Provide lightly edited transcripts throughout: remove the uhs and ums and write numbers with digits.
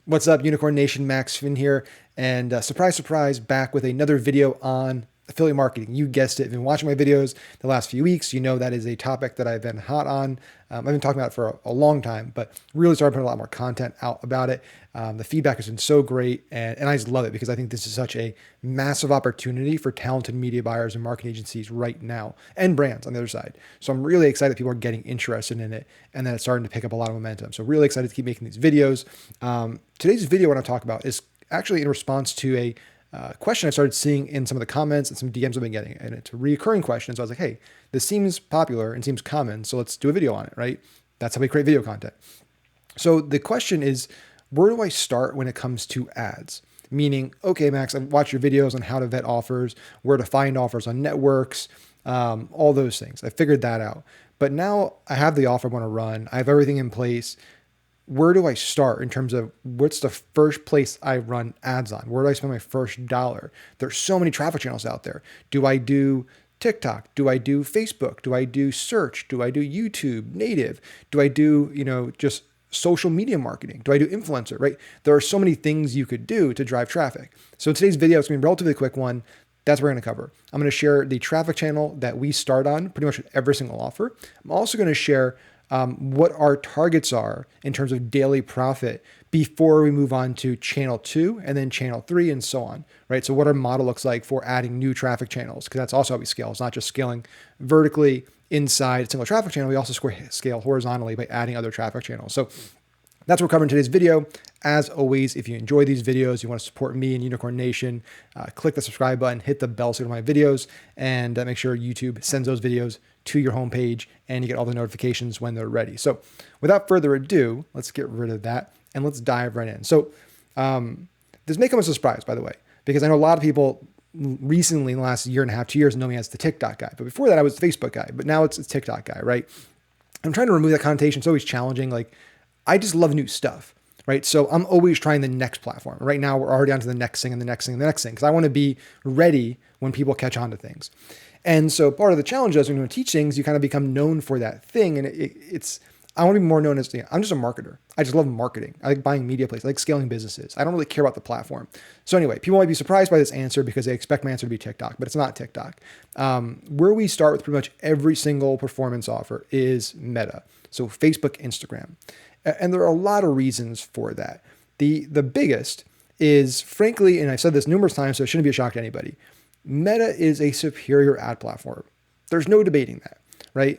What's up, Unicorn Nation? Max Finn here, and surprise, surprise, back with another video on affiliate marketing. You guessed it. If you've been watching my videos the last few weeks, you know that is a topic that I've been hot on. I've been talking about it for a long time, but really started putting a lot more content out about it. The feedback has been so great, and I just love it because I think this is such a massive opportunity for talented media buyers and marketing agencies right now, and brands on the other side. So I'm really excited that people are getting interested in it, and that it's starting to pick up a lot of momentum. So really excited to keep making these videos. Today's video, what I talk about, is actually in response to a question I started seeing in some of the comments and some DMs I've been getting. And it's a recurring question. So I was like, hey, this seems popular and seems common, so let's do a video on it, right? That's how we create video content. So the question is, where do I start when it comes to ads? Meaning, okay, Max, I've watched your videos on how to vet offers, where to find offers on networks, all those things. I figured that out. But now I have the offer I want to run. I have everything in place. Where do I start in terms of what's the first place I run ads on? Where do I spend my first dollar? There's so many traffic channels out there. Do I do TikTok? Do I do Facebook? Do I do search? Do I do YouTube native? Do I do, just social media marketing? Do I do influencer, right? There are so many things you could do to drive traffic. So today's video is going to be a relatively quick one. That's what we're going to cover. I'm going to share the traffic channel that we start on pretty much with every single offer. I'm also going to share what our targets are in terms of daily profit before we move on to channel 2 and then channel 3 and so on, right? So what our model looks like for adding new traffic channels, because that's also how we scale. It's not just scaling vertically inside a single traffic channel. We also scale horizontally by adding other traffic channels. So that's what we're covering in today's video. As always, if you enjoy these videos, you want to support me and Unicorn Nation, click the subscribe button, hit the bell so you get my videos, and make sure YouTube sends those videos to your homepage and you get all the notifications when they're ready. So without further ado, let's get rid of that and let's dive right in. So this may come as a surprise, by the way, because I know a lot of people recently in the last year and a half, 2 years, know me as the TikTok guy. But before that, I was the Facebook guy, but now it's a TikTok guy, right? I'm trying to remove that connotation. It's always challenging. Like, I just love new stuff, right? So I'm always trying the next platform. Right now, we're already on to the next thing and the next thing and the next thing, because I want to be ready when people catch on to things. And so part of the challenge is when you teach things, you kind of become known for that thing. And I want to be more known as, I'm just a marketer. I just love marketing. I like buying media plays. I like scaling businesses. I don't really care about the platform. So anyway, people might be surprised by this answer because they expect my answer to be TikTok, but it's not TikTok. Where we start with pretty much every single performance offer is Meta. So Facebook, Instagram. And there are a lot of reasons for that. The biggest is, frankly, and I've said this numerous times, so it shouldn't be a shock to anybody, Meta is a superior ad platform. There's no debating that, right?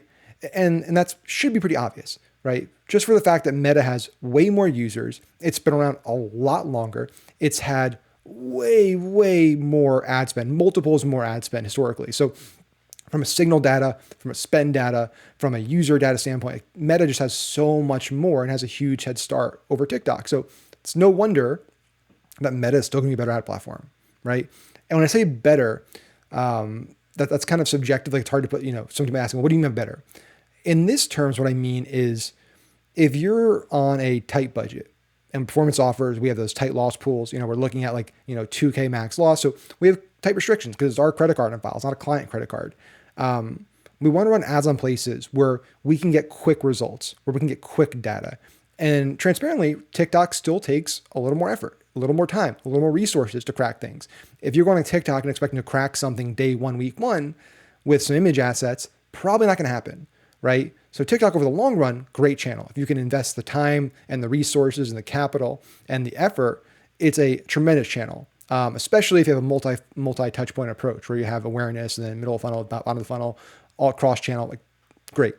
And that should be pretty obvious, right? Just for the fact that Meta has way more users. It's been around a lot longer. It's had way, way more ad spend, multiples more ad spend historically. So from a signal data, from a spend data, from a user data standpoint, Meta just has so much more and has a huge head start over TikTok. So it's no wonder that Meta is still going to be a better ad platform, right? And when I say better, that's kind of subjective. Like, it's hard to put, somebody may ask, well, what do you mean by better? In this terms, what I mean is, if you're on a tight budget and performance offers, we have those tight loss pools, we're looking at 2K max loss. So we have tight restrictions because it's our credit card on file. It's not a client credit card. We want to run ads on places where we can get quick results, where we can get quick data. And transparently, TikTok still takes a little more effort, a little more time, a little more resources to crack things. If you're going to TikTok and expecting to crack something day one, week one with some image assets, probably not going to happen, right? So TikTok over the long run, great channel. If you can invest the time and the resources and the capital and the effort, it's a tremendous channel. Especially if you have a multi touch point approach where you have awareness and then middle of funnel, bottom of the funnel, all cross channel, great.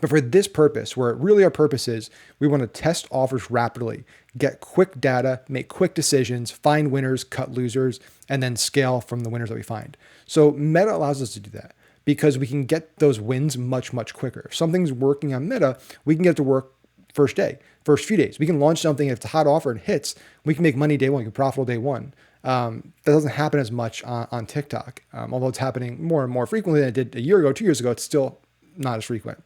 But for this purpose, where really our purpose is, we want to test offers rapidly, get quick data, make quick decisions, find winners, cut losers, and then scale from the winners that we find. So Meta allows us to do that because we can get those wins much, much quicker. If something's working on Meta, we can get it to work first day, first few days. We can launch something. If it's a hot offer and hits, we can make money day one, we can profitable day one. That doesn't happen as much on TikTok. Although it's happening more and more frequently than it did a year ago, 2 years ago, it's still not as frequent.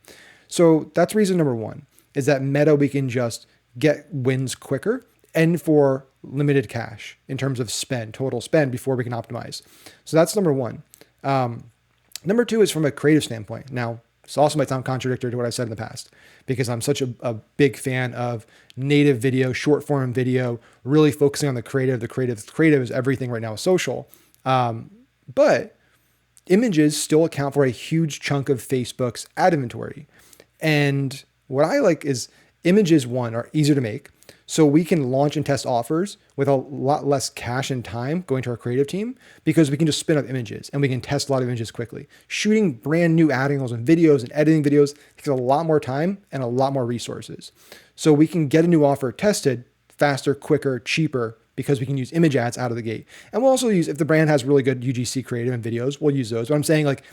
So that's reason number one, is that Meta, we can just get wins quicker and for limited cash in terms of spend, total spend, before we can optimize. So that's number one. Number two is from a creative standpoint. Now, This also might sound contradictory to what I said in the past because I'm such a big fan of native video, short form video, really focusing on the creative. The creative is everything right now with social. But images still account for a huge chunk of Facebook's ad inventory. And what I like is images, one, are easier to make. So we can launch and test offers with a lot less cash and time going to our creative team because we can just spin up images and we can test a lot of images quickly. Shooting brand new ad angles and videos and editing videos takes a lot more time and a lot more resources. So we can get a new offer tested faster, quicker, cheaper because we can use image ads out of the gate. And we'll also use, if the brand has really good UGC creative and videos, we'll use those. But I'm saying like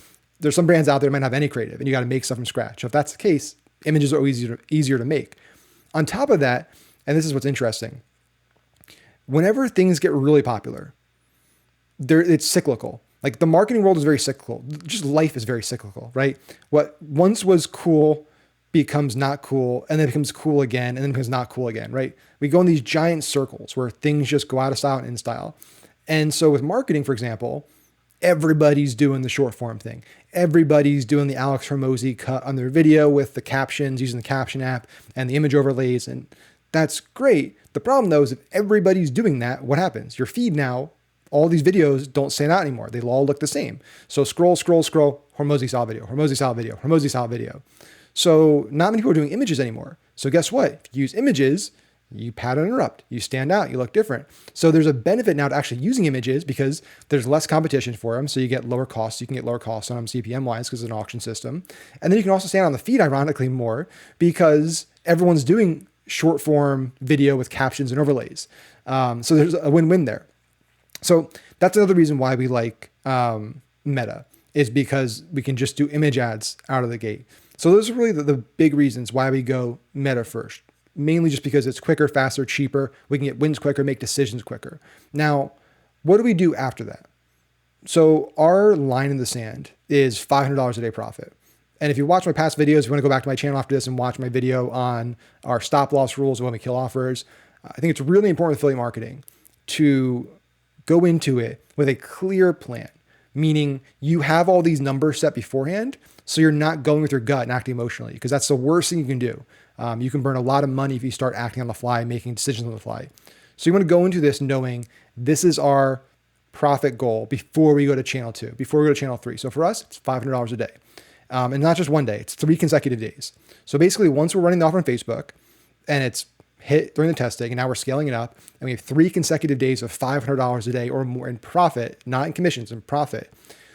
there's some brands out there that might not have any creative and you got to make stuff from scratch. So if that's the case, images are easier to make. On top of that, and this is what's interesting, whenever things get really popular, it's cyclical. Like the marketing world is very cyclical. Just life is very cyclical, right? What once was cool becomes not cool, and then becomes cool again, and then becomes not cool again, right? We go in these giant circles where things just go out of style and in style. And so with marketing, for example, everybody's doing the short form thing. Everybody's doing the Alex Hormozy cut on their video with the captions, using the caption app and the image overlays. And that's great. The problem though is if everybody's doing that, what happens? Your feed now, all these videos don't stand out anymore. They all look the same. So scroll, Hormozy style video, Hormozy style video, Hormozy style video. So not many people are doing images anymore. So guess what? If you use images, you pattern interrupt, you stand out, you look different. So there's a benefit now to actually using images because there's less competition for them. So you get lower costs. You can get lower costs on them CPM wise because it's an auction system. And then you can also stand on the feed ironically more because everyone's doing short form video with captions and overlays. So there's a win-win there. So that's another reason why we like Meta is because we can just do image ads out of the gate. So those are really the big reasons why we go Meta first. Mainly just because it's quicker, faster, cheaper. We can get wins quicker, make decisions quicker. Now, what do we do after that? So our line in the sand is $500 a day profit. And if you watch my past videos, if you want to go back to my channel after this and watch my video on our stop loss rules when we kill offers, I think it's really important with affiliate marketing to go into it with a clear plan, meaning you have all these numbers set beforehand. So you're not going with your gut and acting emotionally because that's the worst thing you can do. You can burn a lot of money if you start acting on the fly, making decisions on the fly. So you want to go into this knowing this is our profit goal before we go to channel 2, before we go to channel 3. So for us, it's $500 a day. And not just one day, it's 3 consecutive days. So basically once we're running the offer on Facebook and it's hit during the testing and now we're scaling it up and we have 3 consecutive days of $500 a day or more in profit, not in commissions, in profit,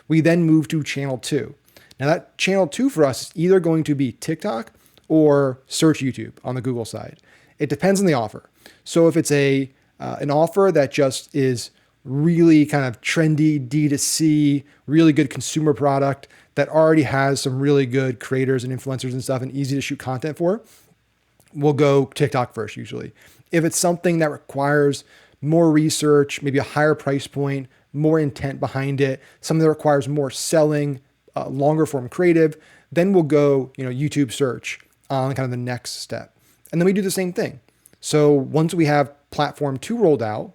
we then move to channel 2. Now that channel 2 for us is either going to be TikTok or search YouTube on the Google side. It depends on the offer. So if it's an offer that just is really kind of trendy D2C, really good consumer product that already has some really good creators and influencers and stuff and easy to shoot content for, we'll go TikTok first usually. If it's something that requires more research, maybe a higher price point, more intent behind it, something that requires more selling, longer form creative, then we'll go, YouTube search on kind of the next step. And then we do the same thing. So once we have platform 2 rolled out,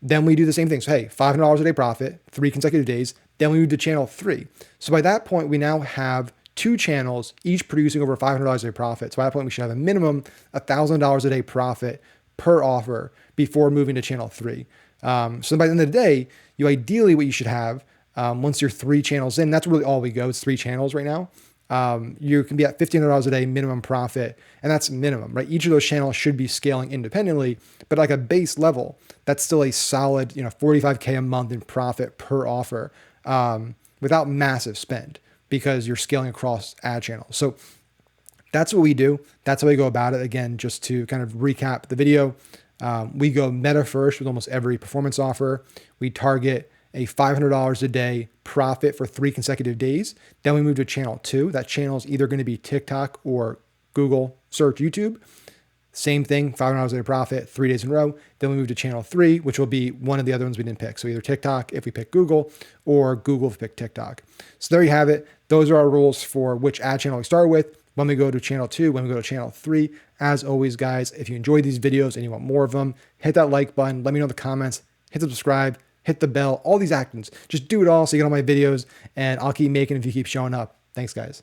then we do the same thing. So hey, $500 a day profit, 3 consecutive days. Then we move to channel 3. So by that point, we now have 2 channels, each producing over $500 a day profit. So by that point, we should have a minimum $1,000 a day profit per offer before moving to channel 3. So by the end of the day, ideally what you should have once you're 3 channels in, that's really all we go. It's 3 channels right now. You can be at $1,500 a day minimum profit, and that's minimum, right? Each of those channels should be scaling independently, but like a base level, that's still a solid, $45K a month in profit per offer without massive spend because you're scaling across ad channels. So that's what we do. That's how we go about it. Again, just to kind of recap the video, we go Meta first with almost every performance offer. We target a $500 a day profit for 3 consecutive days. Then we move to channel 2. That channel is either going to be TikTok or Google search YouTube. Same thing, $500 a day profit, 3 days in a row. Then we move to channel 3, which will be one of the other ones we didn't pick. So either TikTok if we pick Google or Google if we pick TikTok. So there you have it. Those are our rules for which ad channel we start with, when we go to channel 2, when we go to channel 3. As always, guys, if you enjoyed these videos and you want more of them, hit that like button. Let me know in the comments. Hit subscribe. Hit the bell, all these actions. Just do it all so you get all my videos, and I'll keep making if you keep showing up. Thanks, guys.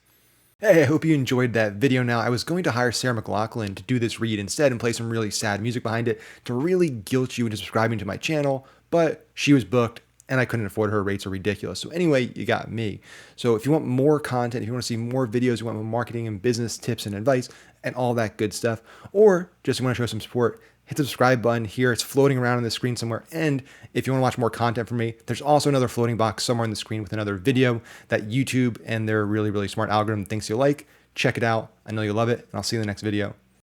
Hey, I hope you enjoyed that video. Now, I was going to hire Sarah McLachlan to do this read instead and play some really sad music behind it to really guilt you into subscribing to my channel, but she was booked and I couldn't afford her. Rates are ridiculous. So anyway, you got me. So if you want more content, if you want to see more videos, you want more marketing and business tips and advice and all that good stuff, or just want to show some support, hit the subscribe button here. It's floating around on the screen somewhere. And if you want to watch more content from me, there's also another floating box somewhere on the screen with another video that YouTube and their really, really smart algorithm thinks you'll like. Check it out. I know you'll love it. And I'll see you in the next video.